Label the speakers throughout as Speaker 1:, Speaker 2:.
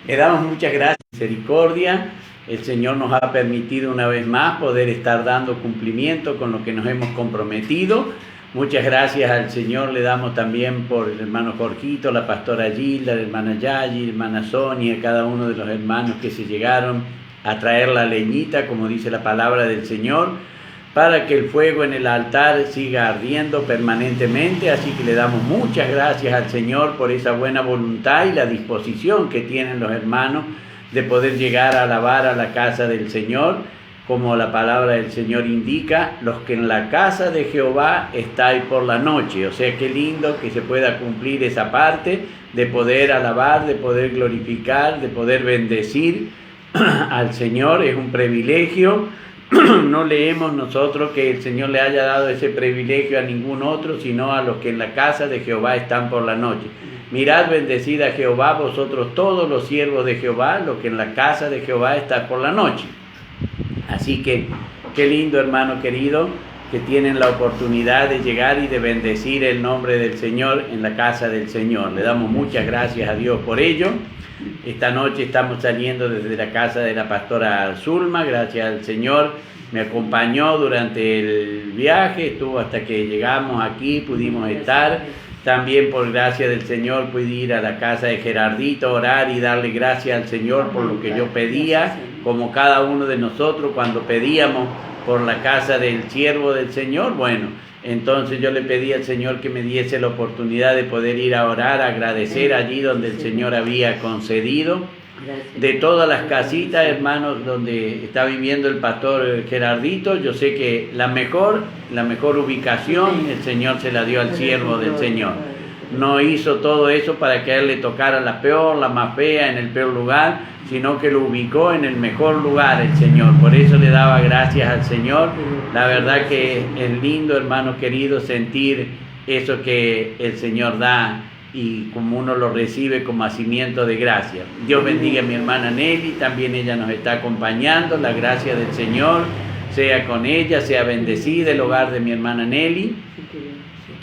Speaker 1: Le damos muchas gracias, misericordia. El Señor nos ha permitido una vez más poder estar dando cumplimiento con lo que nos hemos comprometido. Muchas gracias al Señor le damos también por el hermano Jorgito, la pastora Gilda, la hermana Yayi, la hermana Sonia, cada uno de los hermanos que se llegaron a traer la leñita, como dice la palabra del Señor, para que el fuego en el altar siga ardiendo permanentemente. Así que le damos muchas gracias al Señor por esa buena voluntad y la disposición que tienen los hermanos de poder llegar a alabar a la casa del Señor, como la palabra del Señor indica, los que en la casa de Jehová estáis por la noche. O sea, qué lindo que se pueda cumplir esa parte de poder alabar, de poder glorificar, de poder bendecir al Señor. Es un privilegio. No leemos nosotros que el Señor le haya dado ese privilegio a ningún otro, sino a los que en la casa de Jehová están por la noche. Mirad, bendecid a Jehová vosotros todos los siervos de Jehová, los que en la casa de Jehová están por la noche. Así que, qué lindo, hermano querido, que tienen la oportunidad de llegar y de bendecir el nombre del Señor en la casa del Señor. Le damos muchas gracias a Dios por ello. Esta noche estamos saliendo desde la casa de la pastora Zulma, gracias al Señor. Me acompañó durante el viaje, estuvo hasta que llegamos aquí, pudimos estar. También por gracia del Señor pude ir a la casa de Gerardito, orar y darle gracias al Señor por lo que yo pedía, como cada uno de nosotros cuando pedíamos por la casa del siervo del Señor. Bueno, entonces yo le pedí al Señor que me diese la oportunidad de poder ir a orar, a agradecer allí donde el Señor había concedido. De todas las casitas, hermanos, donde está viviendo el pastor Gerardito, yo sé que la mejor ubicación el Señor se la dio al siervo del Señor. No hizo todo eso para que a él le tocara la peor, la más fea, en el peor lugar, sino que lo ubicó en el mejor lugar el Señor. Por eso le daba gracias al Señor. La verdad que es lindo, hermano querido, sentir eso que el Señor da y como uno lo recibe como hacimiento de gracia. Dios bendiga a mi hermana Nelly, también ella nos está acompañando. La gracia del Señor sea con ella, sea bendecida el hogar de mi hermana Nelly,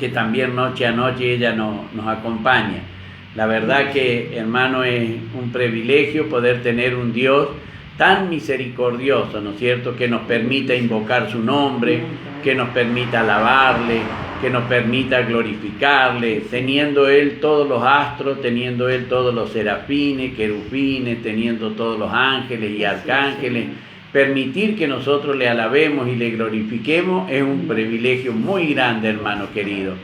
Speaker 1: que también noche a noche ella nos acompaña. La verdad que, hermano, es un privilegio poder tener un Dios tan misericordioso, ¿no es cierto?, que nos permita invocar su nombre, que nos permita alabarle, que nos permita glorificarle, teniendo Él todos los astros, teniendo Él todos los serafines, querubines, teniendo todos los ángeles y arcángeles. Permitir que nosotros le alabemos y le glorifiquemos es un privilegio muy grande, hermano querido.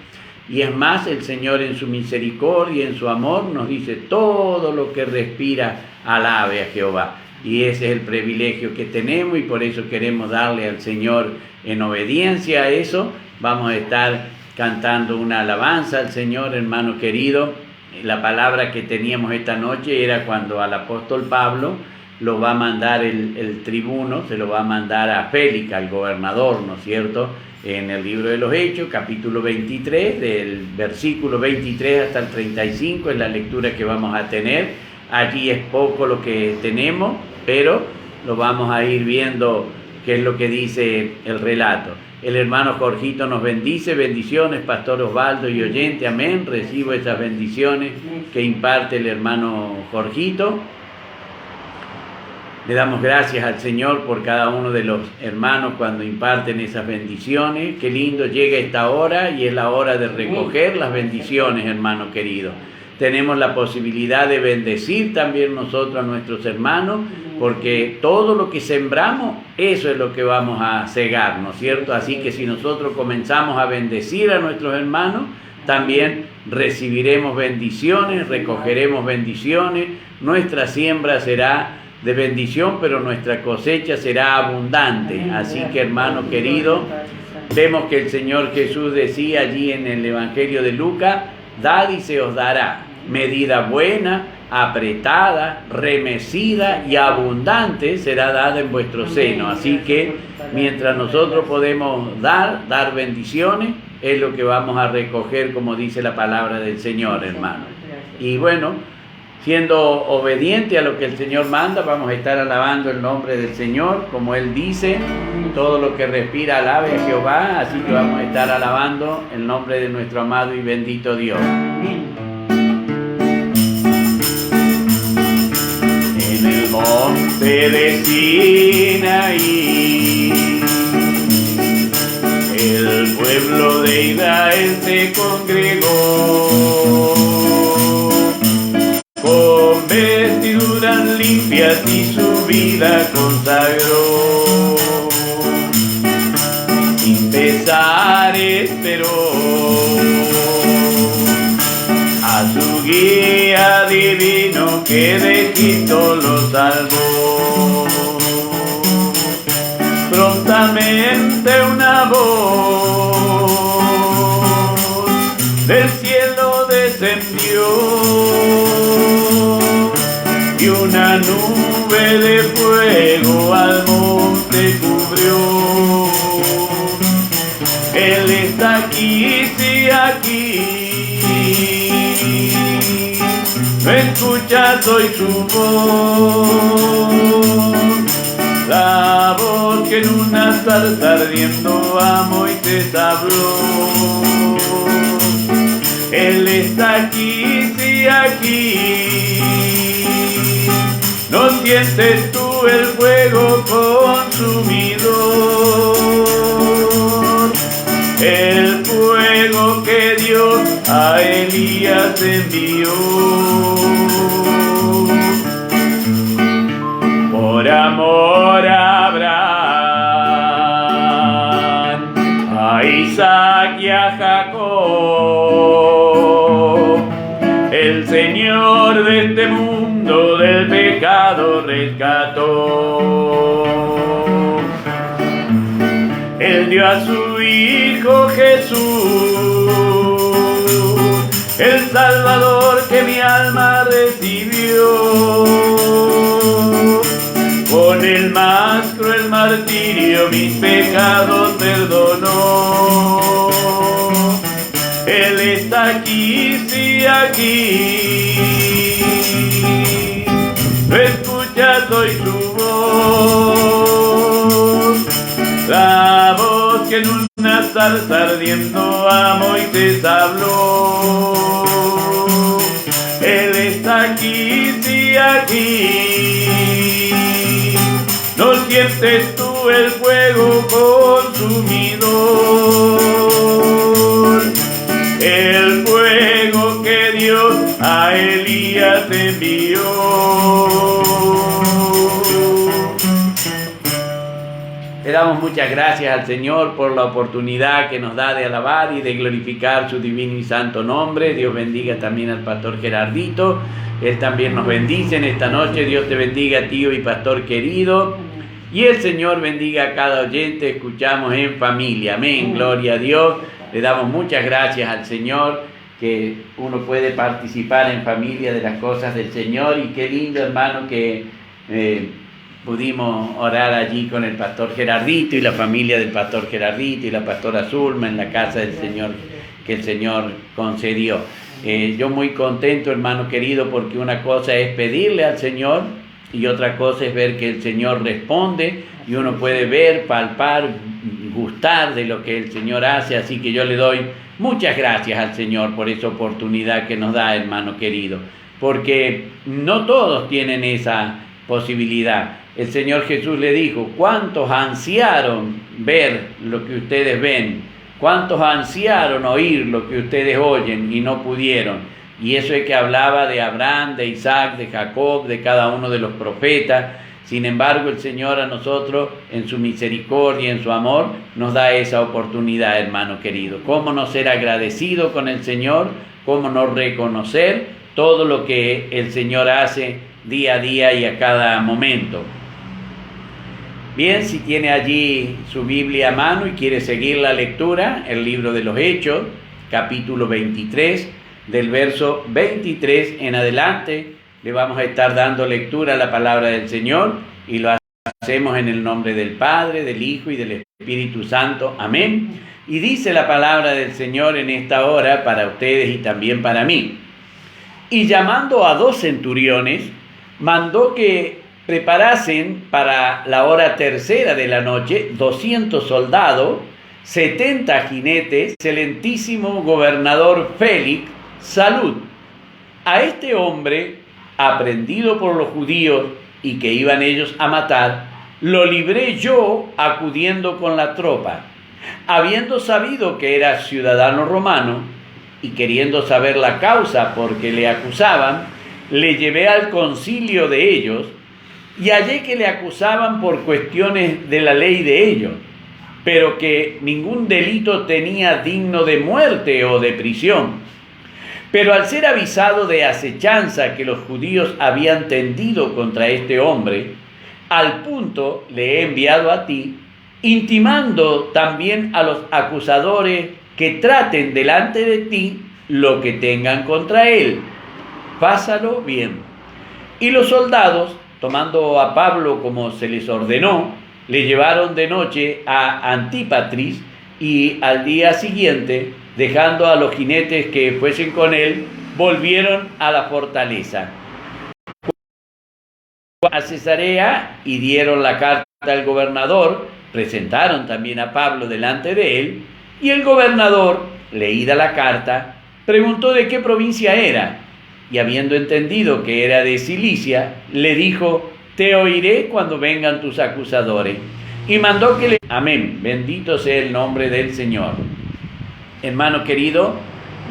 Speaker 1: Y es más, el Señor en su misericordia, en su amor, nos dice: todo lo que respira, alabe a Jehová. Y ese es el privilegio que tenemos y por eso queremos darle al Señor en obediencia a eso. Vamos a estar cantando una alabanza al Señor, hermano querido. La palabra que teníamos esta noche era cuando al apóstol Pablo lo va a mandar el tribuno, se lo va a mandar a Félix, al gobernador, ¿no es cierto?, en el libro de los Hechos, capítulo 23, del versículo 23 hasta el 35, es la lectura que vamos a tener. Allí es poco lo que tenemos, pero lo vamos a ir viendo qué es lo que dice el relato. El hermano Jorgito nos bendice, bendiciones, pastor Osvaldo y oyente, amén. Recibo esas bendiciones que imparte el hermano Jorgito. Le damos gracias al Señor por cada uno de los hermanos cuando imparten esas bendiciones. Qué lindo, llega esta hora y es la hora de recoger las bendiciones, hermano querido. Tenemos la posibilidad de bendecir también nosotros a nuestros hermanos, porque todo lo que sembramos, eso es lo que vamos a segar, ¿no es cierto? Así que si nosotros comenzamos a bendecir a nuestros hermanos, también recibiremos bendiciones, recogeremos bendiciones. Nuestra siembra será de bendición, pero nuestra cosecha será abundante. Así que, hermano querido, vemos que el Señor Jesús decía allí en el Evangelio de Lucas: dad y se os dará, medida buena, apretada, remecida y abundante será dada en vuestro seno. Así que mientras nosotros podemos dar bendiciones, es lo que vamos a recoger, como dice la palabra del Señor, hermano. Y bueno, siendo obediente a lo que el Señor manda, vamos a estar alabando el nombre del Señor, como Él dice: todo lo que respira alabe a Jehová. Así que vamos a estar alabando el nombre de nuestro amado y bendito Dios. de Sinaí. El pueblo de Israel se congregó con vestiduras limpias y su vida consagró. Sin pesar esperó a su guía divino que de Egipto lo salvó. Prontamente una voz del cielo descendió y una nube de fuego al monte cubrió. Él está aquí, sí, aquí. No escuchas hoy su voz, la voz que en una zarza ardiendo a Moisés habló. Él está aquí, sí, aquí. ¿No sientes tú el fuego consumidor? El fuego que Dios a Elías envió. Por amor a Abraham, a Isaac y a Jacob, el Señor de este mundo del pecado rescató. Él dio a su Hijo Jesús, el Salvador que mi alma recibió. Con el más cruel martirio mis pecados perdonó. Él está aquí, sí, aquí. No escuchas hoy su voz, la voz que en una zarza ardiendo a Moisés habló. Él está aquí, sí, aquí. ¿No sientes tú el fuego consumidor? El fuego que Dios a Elías envió. Le damos muchas gracias al Señor por la oportunidad que nos da de alabar y de glorificar su divino y santo nombre. Dios bendiga también al pastor Gerardito. Él también nos bendice en esta noche. Dios te bendiga, tío y pastor querido. Y el Señor bendiga a cada oyente. Escuchamos en familia. Amén. Gloria a Dios. Le damos muchas gracias al Señor que uno puede participar en familia de las cosas del Señor. Y qué lindo, hermano, que pudimos orar allí con el pastor Gerardito y la familia del pastor Gerardito y la pastora Zulma en la casa del Señor que el Señor concedió. Yo muy contento, hermano querido, porque una cosa es pedirle al Señor y otra cosa es ver que el Señor responde y uno puede ver, palpar, gustar de lo que el Señor hace. Así que yo le doy muchas gracias al Señor por esa oportunidad que nos da, hermano querido, porque no todos tienen esa posibilidad. El Señor Jesús le dijo: ¿cuántos ansiaron ver lo que ustedes ven? ¿Cuántos ansiaron oír lo que ustedes oyen y no pudieron? Y eso es que hablaba de Abraham, de Isaac, de Jacob, de cada uno de los profetas. Sin embargo, el Señor a nosotros, en su misericordia, en su amor, nos da esa oportunidad, hermano querido. ¿Cómo no ser agradecido con el Señor? ¿Cómo no reconocer todo lo que el Señor hace día a día y a cada momento? Bien, si tiene allí su Biblia a mano y quiere seguir la lectura, el libro de los Hechos, capítulo 23, del verso 23 en adelante, le vamos a estar dando lectura a la palabra del Señor y lo hacemos en el nombre del Padre, del Hijo y del Espíritu Santo. Amén. Y dice la palabra del Señor en esta hora para ustedes y también para mí. Y llamando a 2 centuriones, mandó que preparasen para la hora tercera de la noche 200 soldados, 70 jinetes, excelentísimo gobernador Félix, salud. A este hombre, aprendido por los judíos y que iban ellos a matar, lo libré yo acudiendo con la tropa. Habiendo sabido que era ciudadano romano y queriendo saber la causa por que le acusaban, le llevé al concilio de ellos y hallé que le acusaban por cuestiones de la ley de ellos, pero que ningún delito tenía digno de muerte o de prisión. Pero al ser avisado de acechanza que los judíos habían tendido contra este hombre, al punto le he enviado a ti, intimando también a los acusadores que traten delante de ti lo que tengan contra él. Pásalo bien. Y los soldados, tomando a Pablo como se les ordenó, le llevaron de noche a Antípatris y al día siguiente, dejando a los jinetes que fuesen con él, volvieron a la fortaleza. A Cesarea y dieron la carta al gobernador, presentaron también a Pablo delante de él, y el gobernador, leída la carta, preguntó de qué provincia era, y habiendo entendido que era de Cilicia, le dijo: te oiré cuando vengan tus acusadores. Y mandó que le... Amén, bendito sea el nombre del Señor. Hermano querido,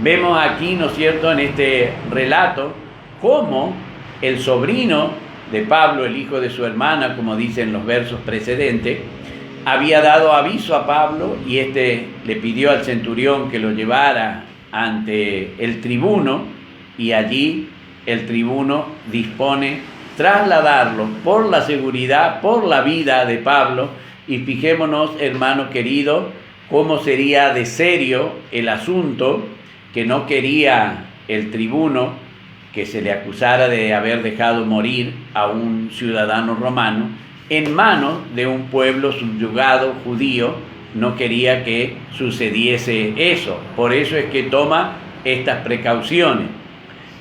Speaker 1: vemos aquí, ¿no es cierto?, en este relato, cómo el sobrino de Pablo, el hijo de su hermana, como dicen los versos precedentes, había dado aviso a Pablo y éste le pidió al centurión que lo llevara ante el tribuno, y allí el tribuno dispone trasladarlo por la seguridad, por la vida de Pablo. Y fijémonos, hermano querido, cómo sería de serio el asunto, que no quería el tribuno que se le acusara de haber dejado morir a un ciudadano romano en manos de un pueblo subyugado judío. No quería que sucediese eso, por eso es que toma estas precauciones.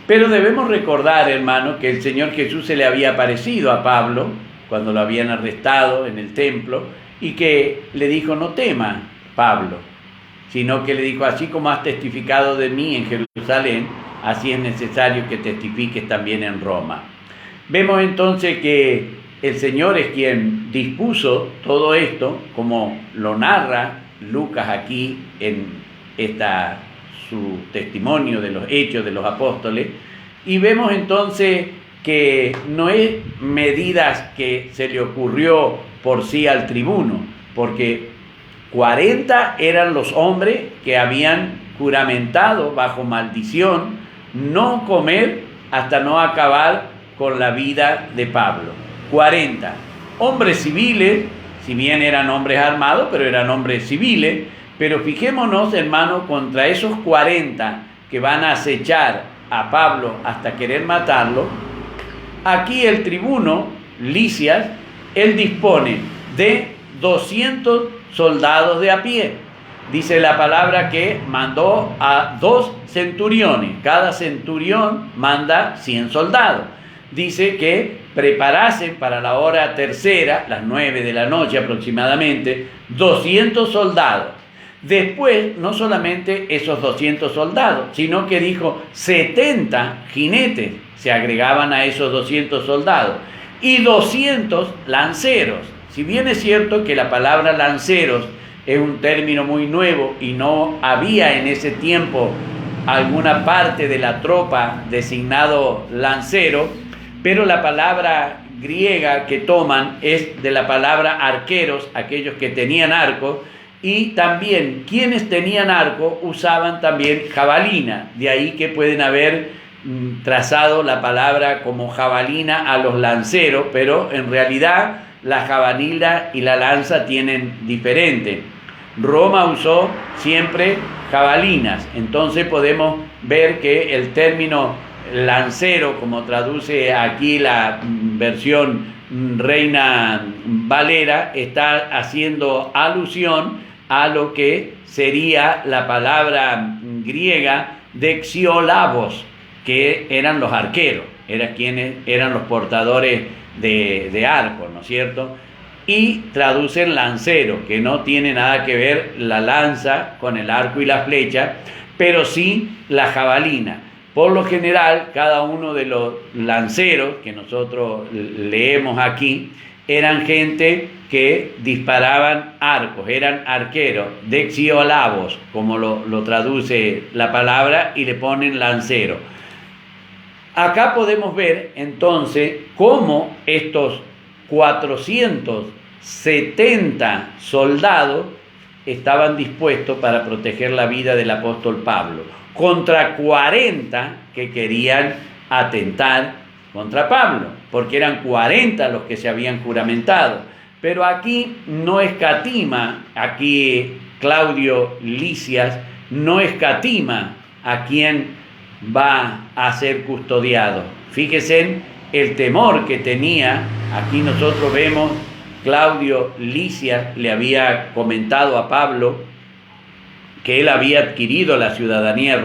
Speaker 1: Pero debemos recordar, hermano, que el Señor Jesús se le había aparecido a Pablo cuando lo habían arrestado en el templo, y que le dijo: no tema, Pablo, sino que le dijo: así como has testificado de mí en Jerusalén, así es necesario que testifiques también en Roma. Vemos entonces que el Señor es quien dispuso todo esto, como lo narra Lucas aquí en su testimonio de los hechos de los apóstoles, y vemos entonces que no es medidas que se le ocurrió por sí al tribuno, porque 40 eran los hombres que habían juramentado bajo maldición no comer hasta no acabar con la vida de Pablo. 40 hombres civiles, si bien eran hombres armados, pero eran hombres civiles. Pero fijémonos, hermano, contra esos 40 que van a acechar a Pablo hasta querer matarlo, aquí el tribuno Licias, él dispone de 200 soldados de a pie. Dice la palabra que mandó a 2 centuriones, cada centurión manda 100 soldados. Dice que preparasen para la hora tercera, las 9 de la noche aproximadamente, 200 soldados. Después, no solamente esos 200 soldados, sino que dijo 70 jinetes se agregaban a esos 200 soldados y 200 lanceros. Si bien es cierto que la palabra lanceros es un término muy nuevo y no había en ese tiempo alguna parte de la tropa designado lancero, pero la palabra griega que toman es de la palabra arqueros, aquellos que tenían arcos. Y también quienes tenían arco usaban también jabalina, de ahí que pueden haber trazado la palabra como jabalina a los lanceros, pero en realidad la jabalina y la lanza tienen diferente. Roma usó siempre jabalinas, entonces podemos ver que el término lancero, como traduce aquí la versión Reina Valera, está haciendo alusión a lo que sería la palabra griega dexiolabos, que eran los arqueros, eran los portadores de arco, ¿no es cierto? Y traducen lancero, que no tiene nada que ver la lanza con el arco y la flecha, pero sí la jabalina. Por lo general, cada uno de los lanceros que nosotros leemos aquí eran gente que disparaban arcos, eran arqueros, dexiolabos, como lo traduce la palabra, y le ponen lancero. Acá podemos ver entonces cómo estos 470 soldados estaban dispuestos para proteger la vida del apóstol Pablo, contra 40 que querían atentar contra Pablo, porque eran 40 los que se habían juramentado. Pero aquí no escatima, aquí Claudio Lisias no escatima a quien va a ser custodiado. Fíjense el temor que tenía. Aquí nosotros vemos, Claudio Lisias le había comentado a Pablo que él había adquirido la ciudadanía romana.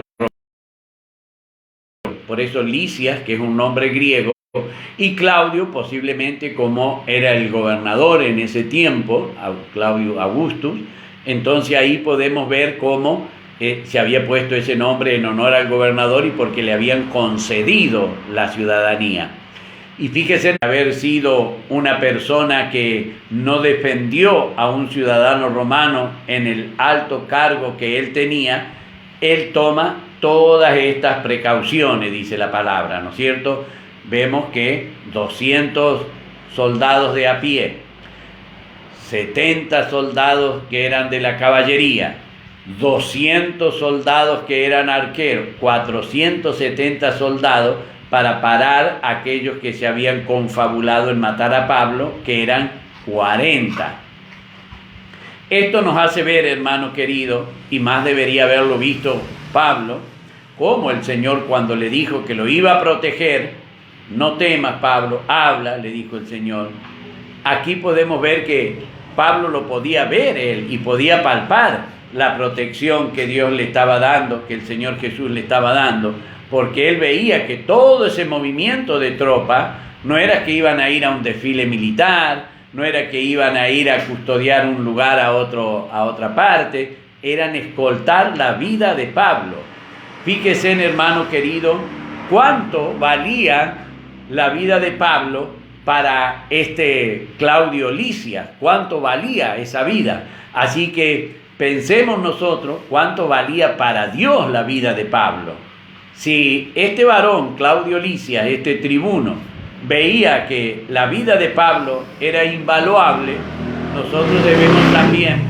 Speaker 1: Por eso Lisias, que es un nombre griego, y Claudio posiblemente como era el gobernador en ese tiempo, Claudio Augustus. Entonces ahí podemos ver cómo se había puesto ese nombre en honor al gobernador y porque le habían concedido la ciudadanía. Y fíjese, haber sido una persona que no defendió a un ciudadano romano en el alto cargo que él tenía, él toma todas estas precauciones, dice la palabra, ¿no es cierto? Vemos que 200 soldados de a pie, 70 soldados que eran de la caballería, 200 soldados que eran arqueros, 470 soldados para parar a aquellos que se habían confabulado en matar a Pablo, que eran 40. Esto nos hace ver, hermano querido, y más debería haberlo visto Pablo, cómo el Señor cuando le dijo que lo iba a proteger, no temas, Pablo, habla, le dijo el Señor. Aquí podemos ver que Pablo lo podía ver él y podía palpar la protección que Dios le estaba dando, que el Señor Jesús le estaba dando, porque él veía que todo ese movimiento de tropa no era que iban a ir a un desfile militar, no era que iban a ir a custodiar un lugar a otra parte, eran escoltar la vida de Pablo. Fíjese, hermano querido, cuánto valía la vida de Pablo para este Claudio Lisias, cuánto valía esa vida. Así que pensemos nosotros cuánto valía para Dios la vida de Pablo. Si este varón, Claudio Lisias, este tribuno, veía que la vida de Pablo era invaluable, nosotros debemos también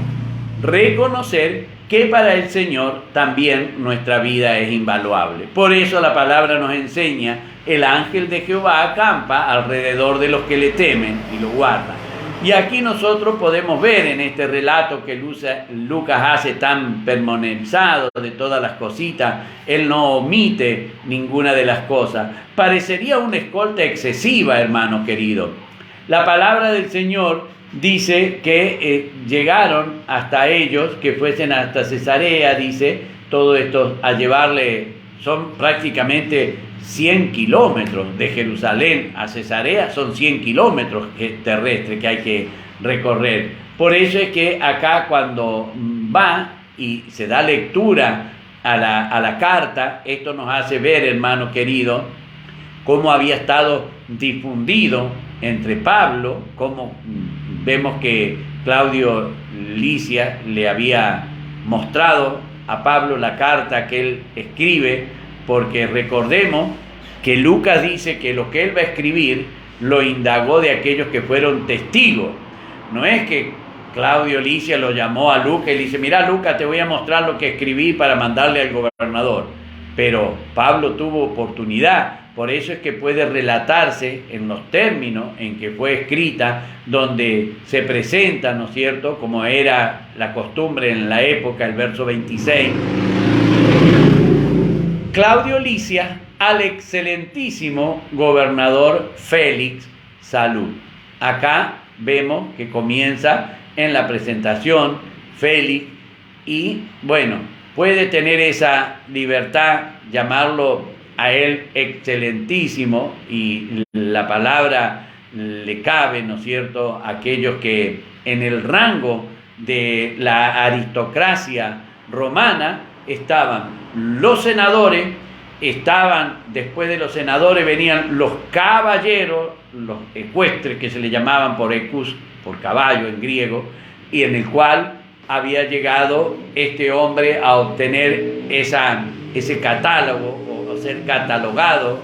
Speaker 1: reconocer que para el Señor también nuestra vida es invaluable. Por eso la palabra nos enseña: el ángel de Jehová acampa alrededor de los que le temen y lo guardan. Y aquí nosotros podemos ver en este relato que Lucas hace tan pormenorizado de todas las cositas, él no omite ninguna de las cosas. Parecería una escolta excesiva, hermano querido. La palabra del Señor dice que llegaron hasta ellos, que fuesen hasta Cesarea, dice, todo esto a llevarle, son prácticamente 100 kilómetros de Jerusalén a Cesarea, son 100 kilómetros terrestres que hay que recorrer. Por eso es que acá cuando va y se da lectura a la carta, esto nos hace ver, hermano querido, cómo había estado difundido entre Pablo, cómo vemos que Claudio Lisias le había mostrado a Pablo la carta que él escribe, porque recordemos que Lucas dice que lo que él va a escribir lo indagó de aquellos que fueron testigos. No es que Claudio Lisias lo llamó a Lucas y le dice: mira, Lucas, te voy a mostrar lo que escribí para mandarle al gobernador. Pero Pablo tuvo oportunidad, por eso es que puede relatarse en los términos en que fue escrita, donde se presenta, ¿no es cierto?, como era la costumbre en la época, el verso 26. Claudio Lisias al excelentísimo gobernador Félix, salud. Acá vemos que comienza en la presentación Félix y, bueno, puede tener esa libertad, llamarlo a él excelentísimo, y la palabra le cabe, ¿no es cierto?, a aquellos que en el rango de la aristocracia romana estaban los senadores, estaban, después de los senadores, venían los caballeros, los ecuestres, que se le llamaban por equus, por caballo en griego, y en el cual había llegado este hombre a obtener ese catálogo, o ser catalogado.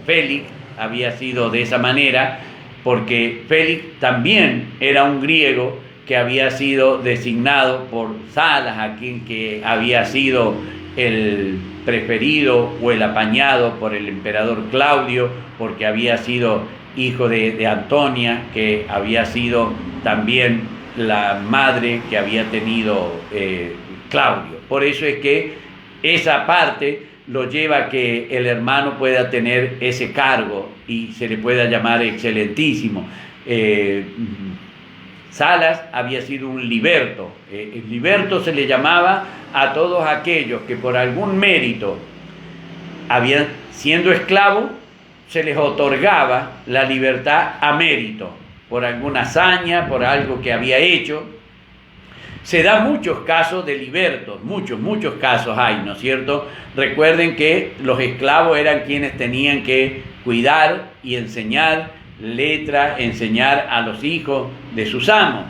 Speaker 1: Félix había sido de esa manera, porque Félix también era un griego que había sido designado por Salas, a quien que había sido el preferido o el apañado por el emperador Claudio, porque había sido hijo de Antonia, que había sido también la madre que había tenido Claudio. Por eso es que esa parte lo lleva a que el hermano pueda tener ese cargo y se le pueda llamar excelentísimo. Salas había sido un liberto. El liberto se le llamaba a todos aquellos que por algún mérito habían, siendo esclavos, se les otorgaba la libertad a mérito, por alguna hazaña, por algo que había hecho. Se da muchos casos de libertos, muchos casos hay, ¿no es cierto? Recuerden que los esclavos eran quienes tenían que cuidar y enseñar letra, enseñar a los hijos de sus amos.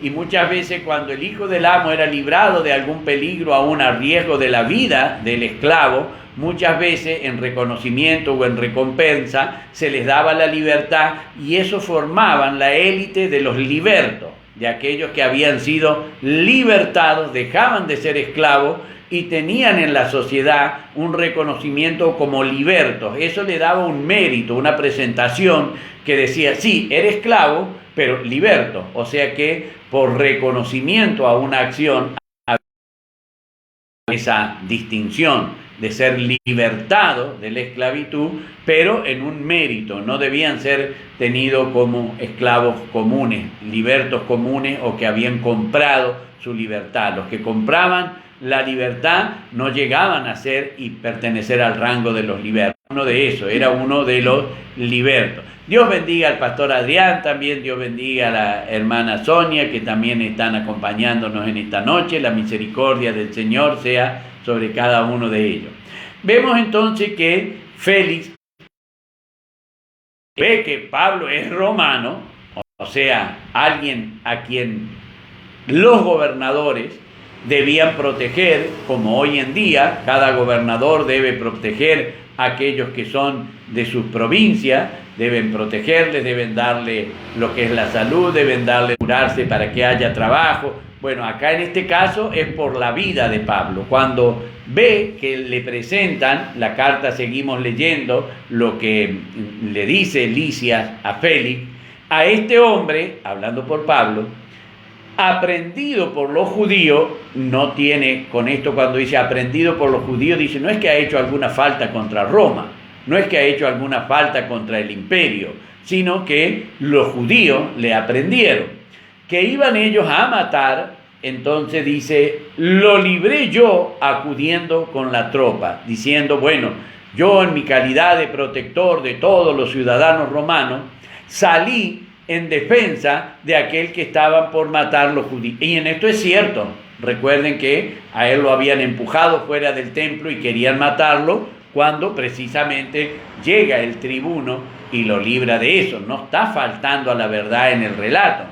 Speaker 1: Y muchas veces cuando el hijo del amo era librado de algún peligro, aún a riesgo de la vida del esclavo, muchas veces en reconocimiento o en recompensa se les daba la libertad, y eso formaban la élite de los libertos, de aquellos que habían sido libertados, dejaban de ser esclavos y tenían en la sociedad un reconocimiento como libertos. Eso le daba un mérito, una presentación que decía, sí, eres esclavo, pero liberto. O sea que por reconocimiento a una acción, esa distinción de ser libertado de la esclavitud, pero en un mérito. No debían ser tenidos como esclavos comunes, libertos comunes, o que habían comprado su libertad. Los que compraban la libertad no llegaban a ser y pertenecer al rango de los libertos. Uno de esos era uno de los libertos. Dios bendiga al pastor Adrián, también Dios bendiga a la hermana Sonia, que también están acompañándonos en esta noche. La misericordia del Señor sea sobre cada uno de ellos. Vemos entonces que Félix ve que Pablo es romano, o sea, alguien a quien los gobernadores debían proteger, como hoy en día cada gobernador debe proteger a aquellos que son de sus provincias, deben protegerles, deben darle lo que es la salud, deben darle curarse para que haya trabajo. Bueno, acá en este caso es por la vida de Pablo. Cuando ve que le presentan la carta, seguimos leyendo lo que le dice Lisias a Félix, a este hombre, hablando por Pablo, aprendido por los judíos, no tiene, con esto cuando dice aprendido por los judíos, dice, no es que ha hecho alguna falta contra Roma, no es que ha hecho alguna falta contra el imperio, sino que los judíos le aprendieron, que iban ellos a matar. Entonces dice, lo libré yo acudiendo con la tropa, diciendo, bueno, yo en mi calidad de protector de todos los ciudadanos romanos, salí en defensa de aquel que estaban por matar los judíos. Y en esto es cierto. Recuerden que a él lo habían empujado fuera del templo y querían matarlo, cuando precisamente llega el tribuno y lo libra de eso. No está faltando a la verdad en el relato.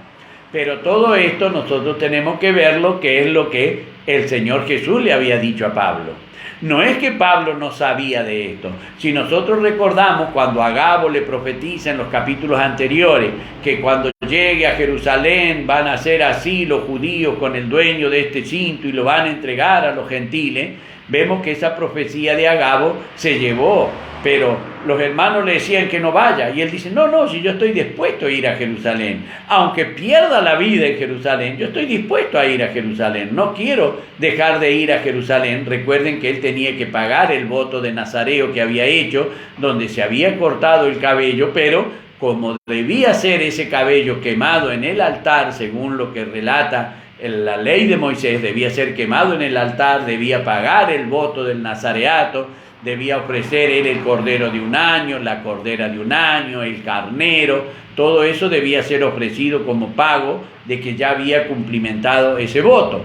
Speaker 1: Pero todo esto nosotros tenemos que verlo, que es lo que el Señor Jesús le había dicho a Pablo. No es que Pablo no sabía de esto. Si nosotros recordamos cuando Agabo le profetiza en los capítulos anteriores que cuando llegue a Jerusalén van a hacer así los judíos con el dueño de este cinto y lo van a entregar a los gentiles, vemos que esa profecía de Agabo se llevó, pero los hermanos le decían que no vaya, y él dice, no, si yo estoy dispuesto a ir a Jerusalén, aunque pierda la vida en Jerusalén, yo estoy dispuesto a ir a Jerusalén, no quiero dejar de ir a Jerusalén. Recuerden que él tenía que pagar el voto de Nazareo que había hecho, donde se había cortado el cabello, pero como debía ser ese cabello quemado en el altar, según lo que relata la ley de Moisés, debía ser quemado en el altar, debía pagar el voto del nazareato, debía ofrecer él el cordero de un año, la cordera de un año, el carnero, todo eso debía ser ofrecido como pago de que ya había cumplimentado ese voto.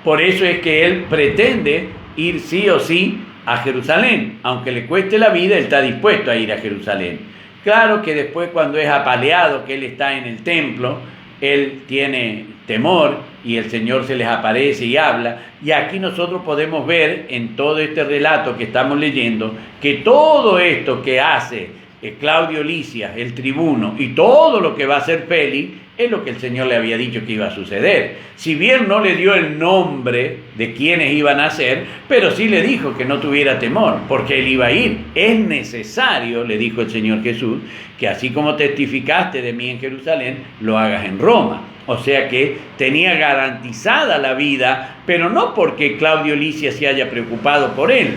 Speaker 1: Por eso es que él pretende ir sí o sí a Jerusalén. Aunque le cueste la vida, él está dispuesto a ir a Jerusalén. Claro que después, cuando es apaleado, que él está en el templo, él tiene temor y el Señor se les aparece y habla. Y aquí nosotros podemos ver en todo este relato que estamos leyendo que todo esto que hace Claudio Lisias, el tribuno, y todo lo que va a hacer Félix es lo que el Señor le había dicho que iba a suceder. Si bien no le dio el nombre de quienes iban a ser, pero sí le dijo que no tuviera temor, porque él iba a ir. Es necesario, le dijo el Señor Jesús, que así como testificaste de mí en Jerusalén, lo hagas en Roma. O sea que tenía garantizada la vida, pero no porque Claudio Lisias se haya preocupado por él,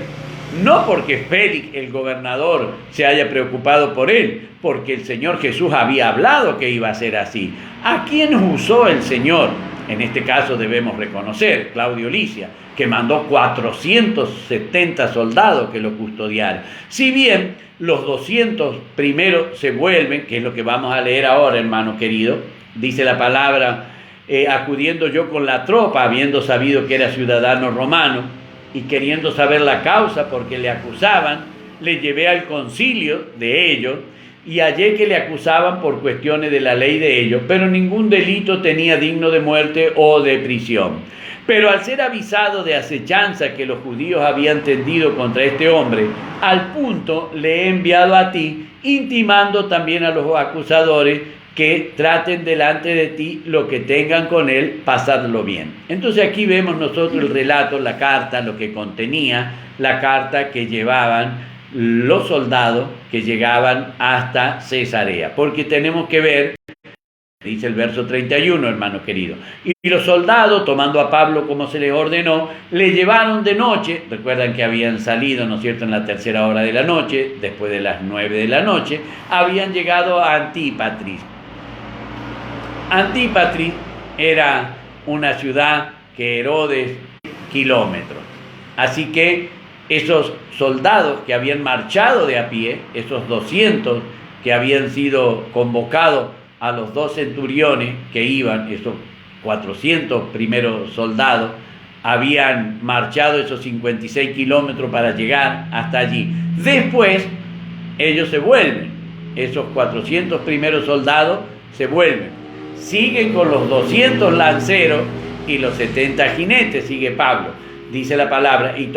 Speaker 1: no porque Félix, el gobernador, se haya preocupado por él, porque el Señor Jesús había hablado que iba a ser así. ¿A quién usó el Señor? En este caso debemos reconocer, Claudio Lisias, que mandó 470 soldados que lo custodiaran. Si bien los 200 primeros se vuelven, que es lo que vamos a leer ahora, hermano querido, dice la palabra, acudiendo yo con la tropa, habiendo sabido que era ciudadano romano, y queriendo saber la causa porque le acusaban, le llevé al concilio de ellos y hallé que le acusaban por cuestiones de la ley de ellos, pero ningún delito tenía digno de muerte o de prisión. Pero al ser avisado de acechanza que los judíos habían tendido contra este hombre, al punto le he enviado a ti, intimando también a los acusadores que traten delante de ti lo que tengan con él, pasadlo bien. Entonces aquí vemos nosotros el relato, la carta, lo que contenía la carta que llevaban los soldados que llegaban hasta Cesarea. Porque tenemos que ver, dice el verso 31, hermano querido, y los soldados, tomando a Pablo como se les ordenó, le llevaron de noche. Recuerdan que habían salido, ¿no es cierto?, en la tercera hora de la noche, después de las 9 de la noche, habían llegado a Antípatris. Antípatris era una ciudad que Herodes kilómetros. Así que esos soldados que habían marchado de a pie, esos 200 que habían sido convocados a los 2 centuriones que iban, esos 400 primeros soldados, habían marchado esos 56 kilómetros para llegar hasta allí. Después ellos se vuelven, esos 400 primeros soldados se vuelven. Siguen con los 200 lanceros y los 70 jinetes, sigue Pablo. Dice la palabra, y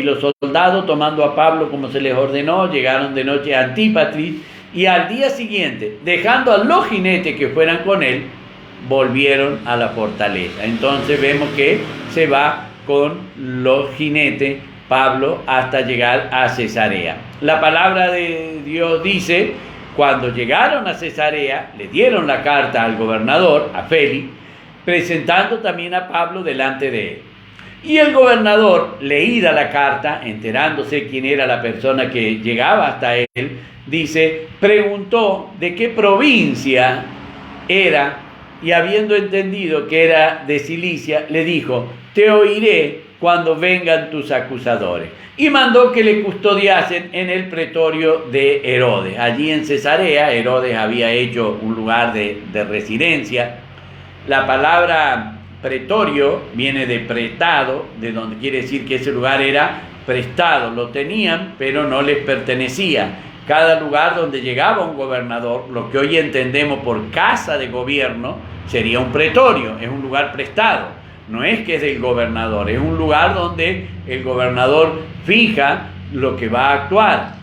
Speaker 1: los soldados tomando a Pablo como se les ordenó, llegaron de noche a Antípatris, y al día siguiente, dejando a los jinetes que fueran con él, volvieron a la fortaleza. Entonces vemos que se va con los jinetes Pablo hasta llegar a Cesarea. La palabra de Dios dice: cuando llegaron a Cesarea, le dieron la carta al gobernador, a Félix, presentando también a Pablo delante de él. Y el gobernador, leída la carta, enterándose quién era la persona que llegaba hasta él, dice, preguntó de qué provincia era, y habiendo entendido que era de Cilicia, le dijo, te oiré cuando vengan tus acusadores. Y mandó que le custodiasen en el pretorio de Herodes. Allí en Cesarea, Herodes había hecho un lugar de residencia. La palabra pretorio viene de prestado, de donde quiere decir que ese lugar era prestado. Lo tenían, pero no les pertenecía. Cada lugar donde llegaba un gobernador, lo que hoy entendemos por casa de gobierno, sería un pretorio, es un lugar prestado. No es que es del gobernador, es un lugar donde el gobernador fija lo que va a actuar.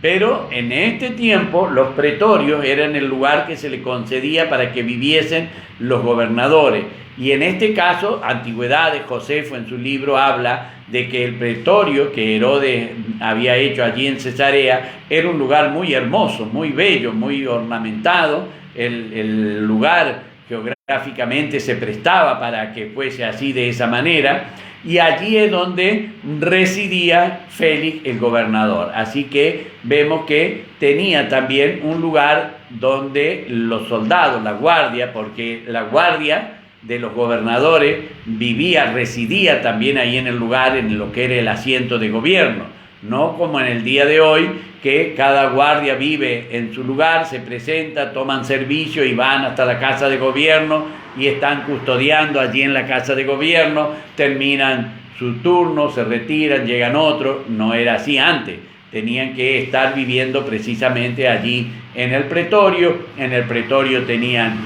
Speaker 1: Pero en este tiempo los pretorios eran el lugar que se le concedía para que viviesen los gobernadores. Y en este caso, Antigüedades, Josefo en su libro habla de que el pretorio que Herodes había hecho allí en Cesarea era un lugar muy hermoso, muy bello, muy ornamentado. El lugar geográficamente se prestaba para que fuese así de esa manera, y allí es donde residía Félix el gobernador. Así que vemos que tenía también un lugar donde los soldados, la guardia, porque la guardia de los gobernadores residía también ahí en el lugar, en lo que era el asiento de gobierno, no como en el día de hoy, que cada guardia vive en su lugar, se presenta, toman servicio y van hasta la casa de gobierno y están custodiando allí en la casa de gobierno, terminan su turno, se retiran, llegan otros. No era así antes. Tenían que estar viviendo precisamente allí en el pretorio. En el pretorio tenían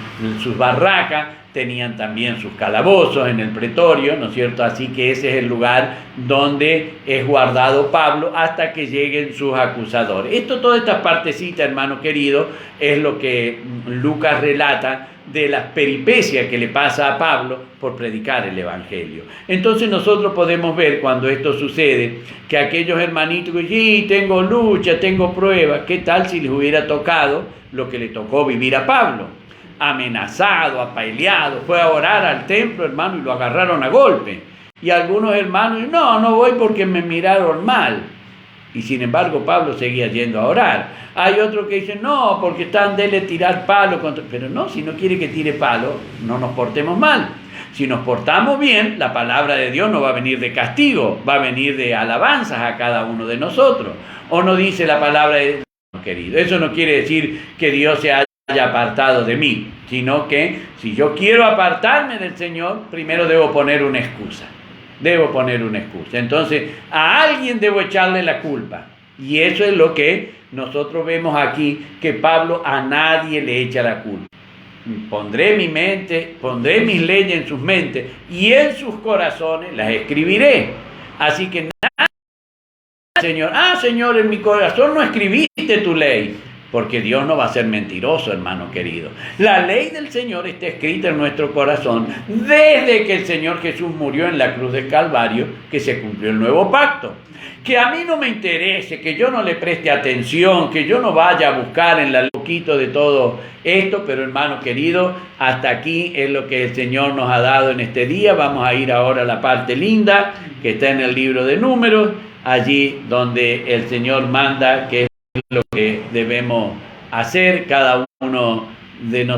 Speaker 1: sus barracas, tenían también sus calabozos en el pretorio, ¿no es cierto? Así que ese es el lugar donde es guardado Pablo hasta que lleguen sus acusadores. Toda esta partecita, hermano querido, es lo que Lucas relata de las peripecias que le pasa a Pablo por predicar el Evangelio. Entonces nosotros podemos ver cuando esto sucede, que aquellos hermanitos que dicen, tengo lucha, tengo pruebas, ¿qué tal si les hubiera tocado lo que le tocó vivir a Pablo? Amenazado, apaleado, fue a orar al templo, hermano, y lo agarraron a golpe. Y algunos hermanos, no voy porque me miraron mal. Y sin embargo Pablo seguía yendo a orar. Hay otros que dicen, no, porque están dele tirar palo. Pero no, si no quiere que tire palo, no nos portemos mal. Si nos portamos bien, la palabra de Dios no va a venir de castigo, va a venir de alabanzas a cada uno de nosotros. ¿O no dice la palabra de Dios, querido? Eso no quiere decir que Dios se haya apartado de mí, sino que si yo quiero apartarme del Señor, primero debo poner una excusa. Entonces, a alguien debo echarle la culpa. Y eso es lo que nosotros vemos aquí, que Pablo a nadie le echa la culpa. Pondré mis leyes en sus mentes y en sus corazones las escribiré. Así que nada, Señor, en mi corazón no escribiste tu ley. Porque Dios no va a ser mentiroso, hermano querido. La ley del Señor está escrita en nuestro corazón desde que el Señor Jesús murió en la cruz del Calvario, que se cumplió el nuevo pacto. Que a mí no me interese, que yo no le preste atención, que yo no vaya a buscar en la poquito de todo esto, pero hermano querido, hasta aquí es lo que el Señor nos ha dado en este día. Vamos a ir ahora a la parte linda que está en el libro de Números, allí donde el Señor manda que lo que debemos hacer cada uno de nosotros.